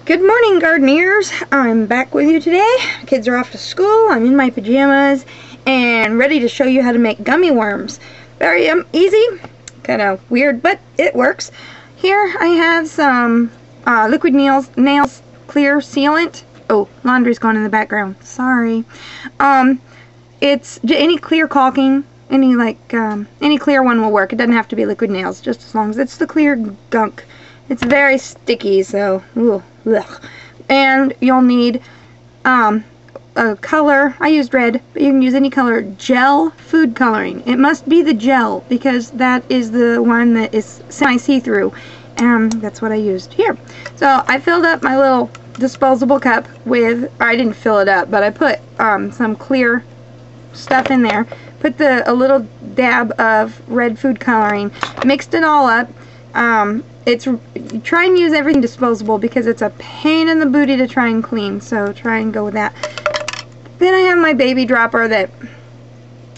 Good morning, gardeners. I'm back with you today. Kids are off to school. I'm in my pajamas and ready to show you how to make gummy worms. Very easy, kind of weird, but it works. Here I have some liquid nails clear sealant. Oh, laundry's gone in the background. Sorry. It's any clear caulking, any clear one will work. It doesn't have to be liquid nails, just as long as it's the clear gunk. It's very sticky, so ugh. And you'll need a color. I used red, but you can use any color. Gel food coloring. It must be the gel because that is the one that is semi-see-through, and that's what I used here. So I filled up my little disposable cup with, or I didn't fill it up, but I put some clear stuff in there. Put a little dab of red food coloring. Mixed it all up. Try and use everything disposable because it's a pain in the booty to try and clean, so try and go with that. Then I have my baby dropper that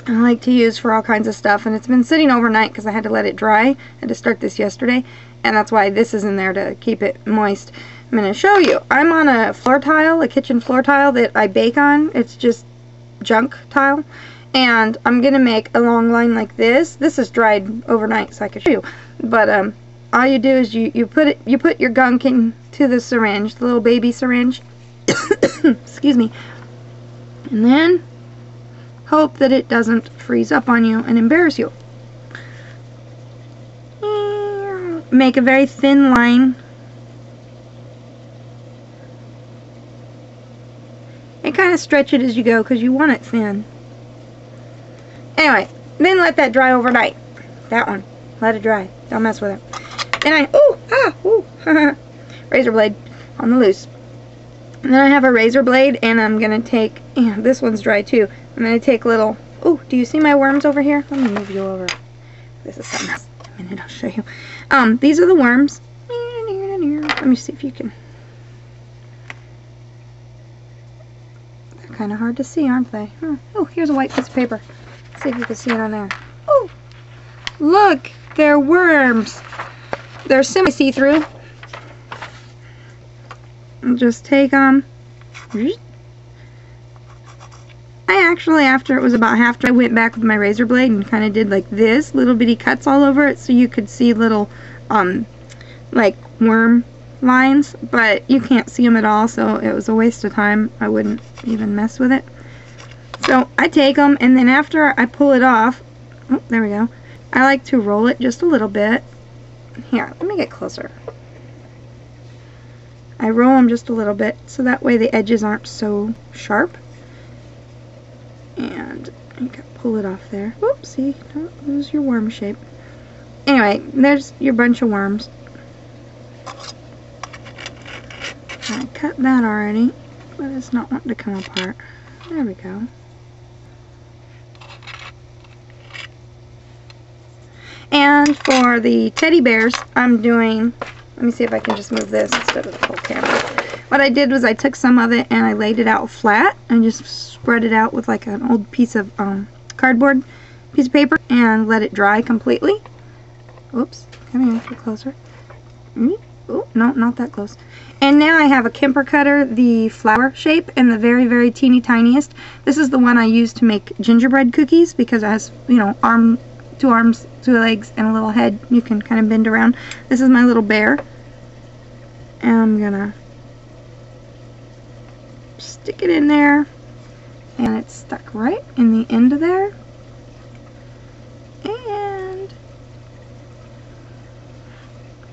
I like to use for all kinds of stuff, and it's been sitting overnight because I had to let it dry. I had to start this yesterday, and that's why this is in there to keep it moist. I'm going to show you. I'm on a floor tile, a kitchen floor tile that I bake on. It's just junk tile, and I'm going to make a long line like this. This is dried overnight, so I can show you. But all you do is you put your gunk into the syringe, the little baby syringe. Excuse me. And then hope that it doesn't freeze up on you and embarrass you. Make a very thin line. And kind of stretch it as you go because you want it thin. Anyway, then let that dry overnight. That one. Let it dry. Don't mess with it. Then razor blade on the loose. And then I have a razor blade, and I'm going to take, this one's dry too. I'm going to take little, do you see my worms over here? Let me move you over. This is something else. In a minute, I'll show you. These are the worms. Let me see if you can. They're kind of hard to see, aren't they? Oh, here's a white piece of paper. Let's see if you can see it on there. Oh, look, they're worms. They're semi-see-through. Just take them. I actually, after it was about half dry, I went back with my razor blade and kind of did like this, little bitty cuts all over it, so you could see little, like worm lines, but you can't see them at all, so it was a waste of time. I wouldn't even mess with it. So I take them, and then after I pull it off, oh, there we go, I like to roll it just a little bit. Here, let me get closer. I roll them just a little bit so that way the edges aren't so sharp. And you can pull it off there. Whoops, see, don't lose your worm shape. Anyway, there's your bunch of worms. I cut that already, but it's not wanting to come apart. There we go. And for the teddy bears, I'm doing, let me see if I can just move this instead of the whole camera. What I did was I took some of it and I laid it out flat and just spread it out with like an old piece of cardboard piece of paper and let it dry completely. Oops, come here, get closer. Oh, no, not that close. And now I have a Kemper cutter, the flower shape, and the very, very teeny tiniest. This is the one I use to make gingerbread cookies because it has, you know, two arms, two legs, and a little head you can kind of bend around. This is my little bear. And I'm gonna stick it in there. And it's stuck right in the end of there. And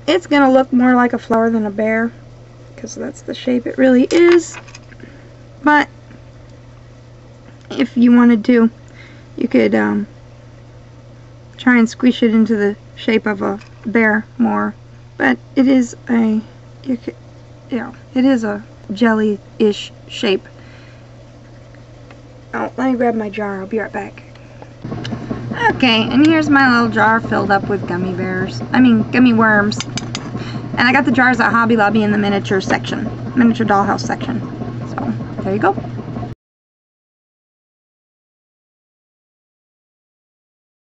it's gonna look more like a flower than a bear because that's the shape it really is. But if you wanted to, you could try and squish it into the shape of a bear more, but it is a, it is a jelly-ish shape. Oh, let me grab my jar. I'll be right back. Okay, and here's my little jar filled up with gummy worms. And I got the jars at Hobby Lobby in the miniature section, miniature dollhouse section. So there you go.